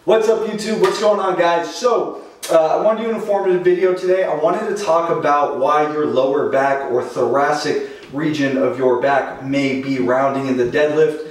What's up YouTube? What's going on guys? So I want to do an informative video today. I wanted to talk about why your lower back or thoracic region of your back may be rounding in the deadlift.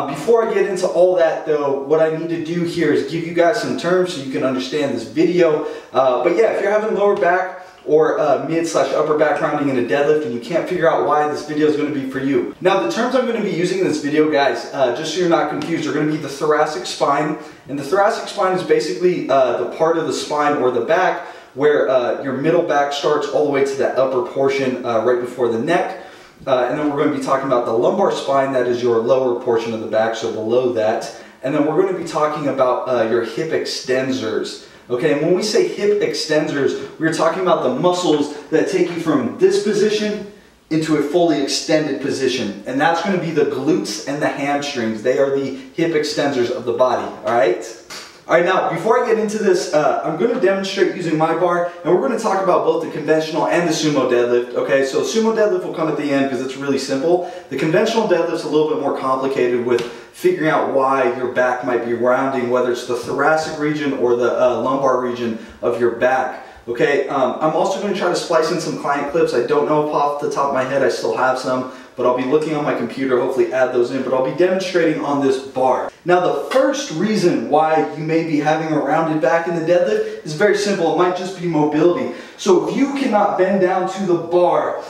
Before I get into all that though, what I need to do here is give you guys some terms so you can understand this video. But yeah, if you're having lower back or mid/upper back rounding in a deadlift and you can't figure out why, this video is going to be for you. Now the terms I'm going to be using in this video guys, just so you're not confused, are going to be the thoracic spine. And the thoracic spine is basically the part of the spine or the back where your middle back starts all the way to the upper portion right before the neck. And then we're going to be talking about the lumbar spine, that is your lower portion of the back, so below that. And then we're going to be talking about your hip extensors. Okay, and when we say hip extensors, we're talking about the muscles that take you from this position into a fully extended position. And that's going to be the glutes and the hamstrings. They are the hip extensors of the body, alright? Alright, now before I get into this, I'm going to demonstrate using my bar, and we're going to talk about both the conventional and the sumo deadlift. Okay, so sumo deadlift will come at the end because it's really simple. The conventional deadlift's a little bit more complicated with figuring out why your back might be rounding, whether it's the thoracic region or the lumbar region of your back. Okay, I'm also going to try to splice in some client clips. I don't know if off the top of my head I still have some, but I'll be looking on my computer, hopefully add those in, but I'll be demonstrating on this bar. Now the first reason why you may be having a rounded back in the deadlift is very simple. It might just be mobility. So if you cannot bend down to the bar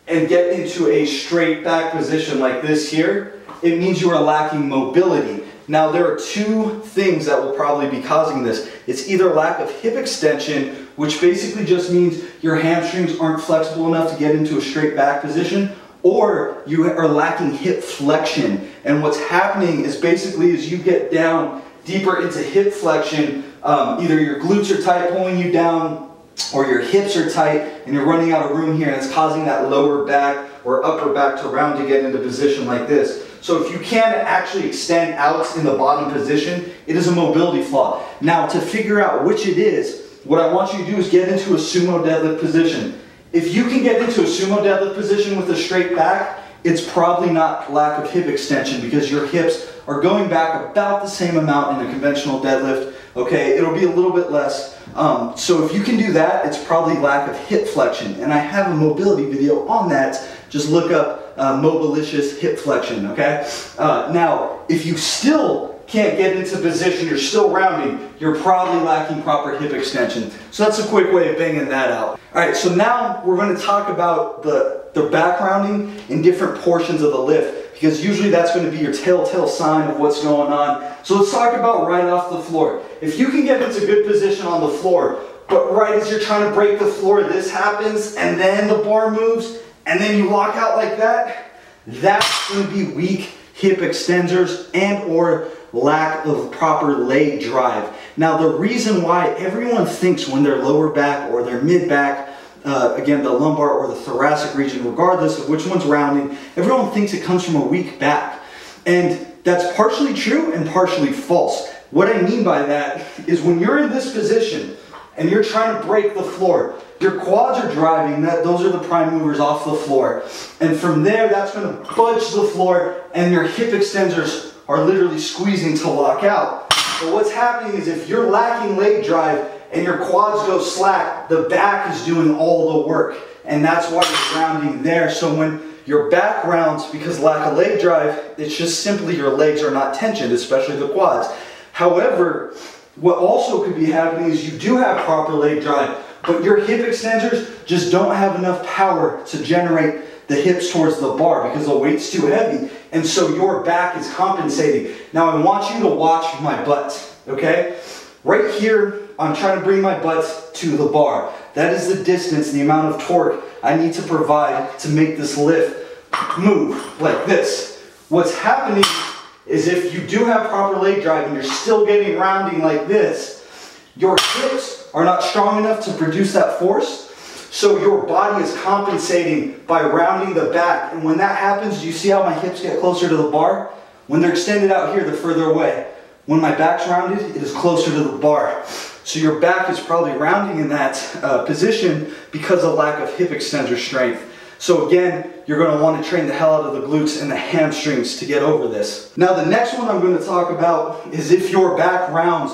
and get into a straight back position like this here, it means you are lacking mobility. Now there are two things that will probably be causing this. It's either lack of hip extension, which basically just means your hamstrings aren't flexible enough to get into a straight back position, or you are lacking hip flexion. And what's happening is basically as you get down deeper into hip flexion, either your glutes are tight pulling you down, or your hips are tight and you're running out of room here, and it's causing that lower back or upper back to round to get into position like this. So if you can't actually extend out in the bottom position, it is a mobility flaw. Now to figure out which it is, what I want you to do is get into a sumo deadlift position. If you can get into a sumo deadlift position with a straight back, it's probably not lack of hip extension because your hips are going back about the same amount in a conventional deadlift. Okay, it'll be a little bit less. So if you can do that, it's probably lack of hip flexion. And I have a mobility video on that. Just look up mobilicious hip flexion, okay? Now, if you still can't get into position, you're still rounding, you're probably lacking proper hip extension. So that's a quick way of banging that out. Alright, so now we're going to talk about the back rounding in different portions of the lift, because usually that's going to be your telltale sign of what's going on. So let's talk about right off the floor. If you can get into good position on the floor, but right as you're trying to break the floor, this happens, and then the bar moves, and then you lock out like that, that's going to be weak hip extensors and or lack of proper leg drive. Now the reason why everyone thinks when their lower back or their mid back, again the lumbar or the thoracic region, regardless of which one's rounding, everyone thinks it comes from a weak back. And that's partially true and partially false. What I mean by that is when you're in this position and you're trying to break the floor, your quads are driving, those are the prime movers off the floor. And from there, that's going to budge the floor and your hip extensors are literally squeezing to lock out. But what's happening is if you're lacking leg drive and your quads go slack, the back is doing all the work. And that's why you're rounding there. So when your back rounds because lack of leg drive, it's just simply your legs are not tensioned, especially the quads. However, what also could be happening is you do have proper leg drive, but your hip extensors just don't have enough power to generate the hips towards the bar because the weight's too heavy, and so your back is compensating. Now I want you to watch my butt, okay? Right here, I'm trying to bring my butt to the bar. That is the distance, the amount of torque I need to provide to make this lift move like this. What's happening is if you do have proper leg drive and you're still getting rounding like this, your hips are not strong enough to produce that force. So your body is compensating by rounding the back. And when that happens, do you see how my hips get closer to the bar? When they're extended out here, they're further away. When my back's rounded, it is closer to the bar. So your back is probably rounding in that position because of lack of hip extensor strength. So again, you're going to want to train the hell out of the glutes and the hamstrings to get over this. Now the next one I'm going to talk about is if your back rounds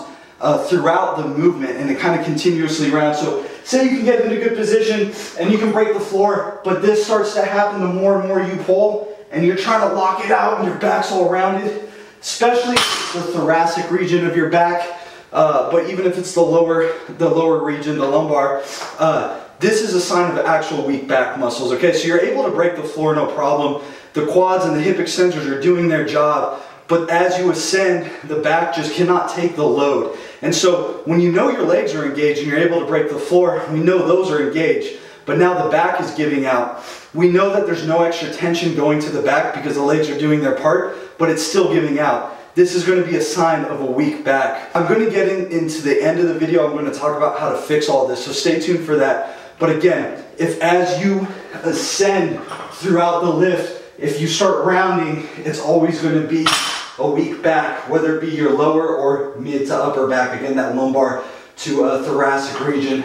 throughout the movement, and it kind of continuously rounds. So say you can get into good position and you can break the floor, but this starts to happen the more and more you pull, and you're trying to lock it out and your back's all rounded, especially the thoracic region of your back, but even if it's the lower region, the lumbar, this is a sign of actual weak back muscles, okay? So you're able to break the floor, no problem. The quads and the hip extensors are doing their job, but as you ascend, the back just cannot take the load. And so when you know your legs are engaged and you're able to break the floor, we know those are engaged, but now the back is giving out. We know that there's no extra tension going to the back because the legs are doing their part, but it's still giving out. This is going to be a sign of a weak back. I'm going to get into the end of the video, I'm going to talk about how to fix all this, so stay tuned for that. But again, if as you ascend throughout the lift, if you start rounding, it's always going to be a weak back, whether it be your lower or mid to upper back. Again, that lumbar to thoracic region.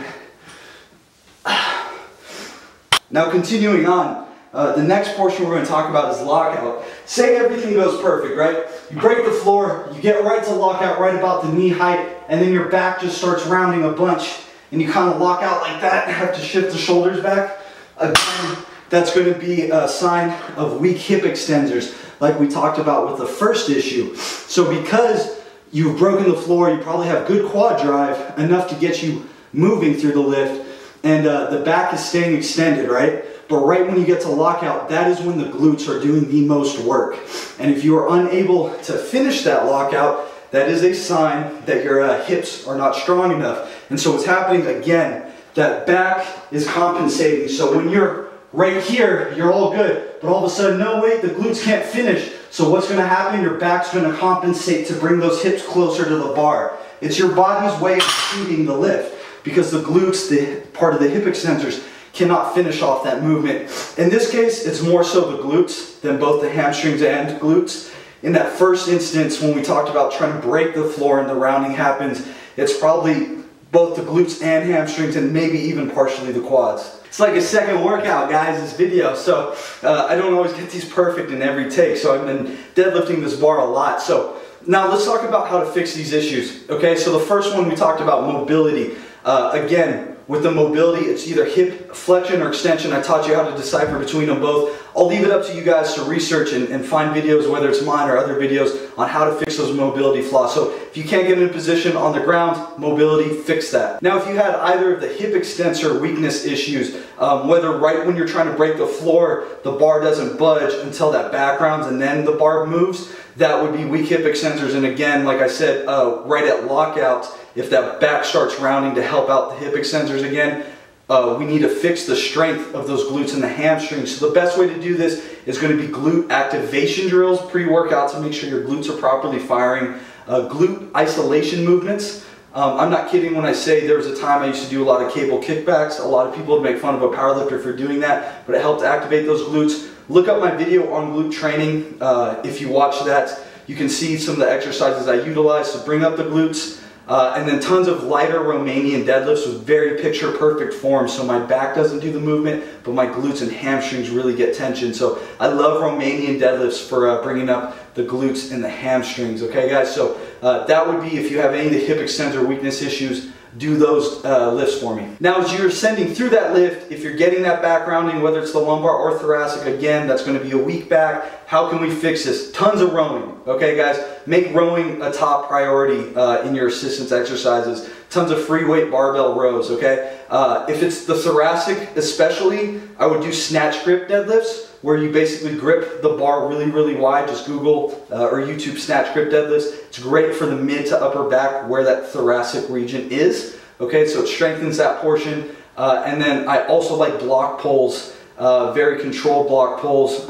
Now continuing on, the next portion we're going to talk about is lockout. Say everything goes perfect, right? You break the floor, you get right to lockout right about the knee height, and then your back just starts rounding a bunch, and you kind of lock out like that and have to shift the shoulders back. Again, that's going to be a sign of weak hip extensors, like we talked about with the first issue. So because you've broken the floor, you probably have good quad drive, enough to get you moving through the lift, and the back is staying extended, right? But right when you get to lockout, that is when the glutes are doing the most work. And if you are unable to finish that lockout, that is a sign that your hips are not strong enough. And so what's happening again, that back is compensating. So when you're right here, you're all good, but all of a sudden, no wait, the glutes can't finish. So what's going to happen? Your back's going to compensate to bring those hips closer to the bar. It's your body's way of feeding the lift because the glutes, the part of the hip extensors, cannot finish off that movement. In this case, it's more so the glutes than both the hamstrings and glutes. In that first instance, when we talked about trying to break the floor and the rounding happens, it's probably both the glutes and hamstrings and maybe even partially the quads. It's like a second workout, guys, this video. So I don't always get these perfect in every take. So I've been deadlifting this bar a lot. So now let's talk about how to fix these issues. Okay, so the first one we talked about mobility. Again, with the mobility, it's either hip flexion or extension. I taught you how to decipher between them both. I'll leave it up to you guys to research and find videos, whether it's mine or other videos, on how to fix those mobility flaws. So if you can't get in a position on the ground, mobility, fix that. Now, if you had either of the hip extensor weakness issues, whether right when you're trying to break the floor, the bar doesn't budge until that back rounds and then the bar moves, that would be weak hip extensors. And again, like I said, right at lockout, if that back starts rounding to help out the hip extensors again, we need to fix the strength of those glutes and the hamstrings. So the best way to do this is going to be glute activation drills pre-workout to make sure your glutes are properly firing. Glute isolation movements. I'm not kidding when I say there was a time I used to do a lot of cable kickbacks. A lot of people would make fun of a powerlifter for doing that, but it helped activate those glutes. Look up my video on glute training. If you watch that, you can see some of the exercises I utilize to bring up the glutes. And then tons of lighter Romanian deadlifts with very picture perfect form, so my back doesn't do the movement, but my glutes and hamstrings really get tension. So I love Romanian deadlifts for bringing up the glutes and the hamstrings. Okay guys, so that would be, if you have any of the hip extensor weakness issues, do those lifts for me. Now as you're ascending through that lift, if you're getting that back rounding, whether it's the lumbar or thoracic, again, that's going to be a weak back. How can we fix this? Tons of rowing. Okay guys, make rowing a top priority in your assistance exercises. Tons of free weight barbell rows, okay? If it's the thoracic especially, I would do snatch grip deadlifts, where you basically grip the bar really, really wide. Just Google or YouTube snatch grip deadlifts. It's great for the mid to upper back where that thoracic region is. Okay, so it strengthens that portion. And then I also like block pulls, very controlled block pulls.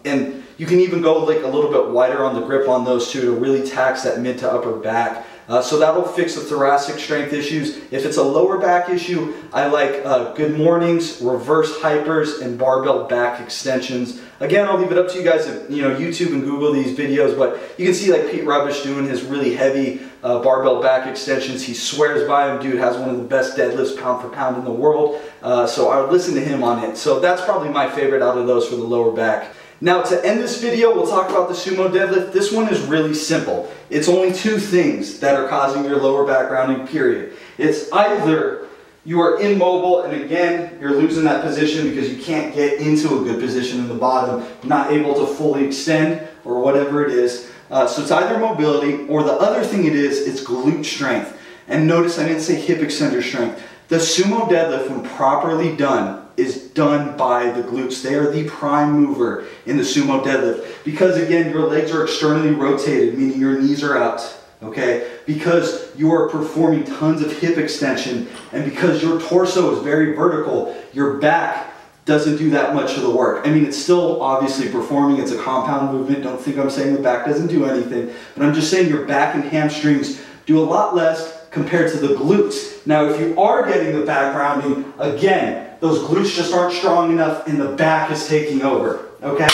And you can even go like a little bit wider on the grip on those too to really tax that mid to upper back. So that'll fix the thoracic strength issues. If it's a lower back issue, I like good mornings, reverse hypers, and barbell back extensions. Again, I'll leave it up to you guys to YouTube and Google these videos, but you can see like Pete Rubbish doing his really heavy barbell back extensions. He swears by them. Dude has one of the best deadlifts pound for pound in the world. So I would listen to him on it. So that's probably my favorite out of those for the lower back. Now to end this video, we'll talk about the sumo deadlift. This one is really simple. It's only two things that are causing your lower back rounding, period. It's either you are immobile and again, you're losing that position because you can't get into a good position in the bottom, not able to fully extend or whatever it is. So it's either mobility or the other thing it is, it's glute strength. And notice I didn't say hip extender strength. The sumo deadlift, when properly done, is done by the glutes. They are the prime mover in the sumo deadlift because again, your legs are externally rotated, meaning your knees are out, okay? Because you are performing tons of hip extension and because your torso is very vertical, your back doesn't do that much of the work. I mean, it's still obviously performing, it's a compound movement. Don't think I'm saying the back doesn't do anything, but I'm just saying your back and hamstrings do a lot less compared to the glutes. Now, if you are getting the back rounding, again, those glutes just aren't strong enough and the back is taking over, okay?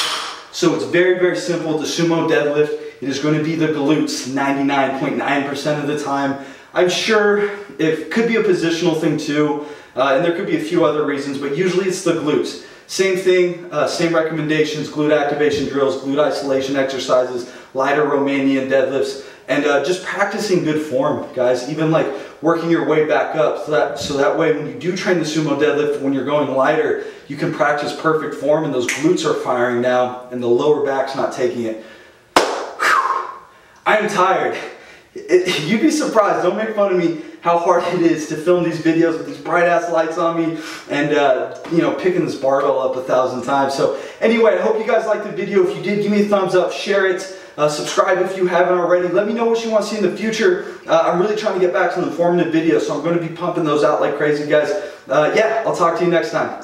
So it's very, very simple. The sumo deadlift, it is going to be the glutes 99.9% of the time. I'm sure it could be a positional thing too, and there could be a few other reasons, but usually it's the glutes. Same thing, same recommendations, glute activation drills, glute isolation exercises, lighter Romanian deadlifts, and just practicing good form, guys. Even like working your way back up so that way when you do train the sumo deadlift, when you're going lighter, you can practice perfect form and those glutes are firing now and the lower back's not taking it. I am tired. You'd be surprised, don't make fun of me, how hard it is to film these videos with these bright ass lights on me and you know, picking this barbell up 1,000 times. So anyway, I hope you guys liked the video. If you did, give me a thumbs up, share it, subscribe if you haven't already. Let me know what you want to see in the future. I'm really trying to get back to informative videos, so I'm going to be pumping those out like crazy, guys. Yeah, I'll talk to you next time.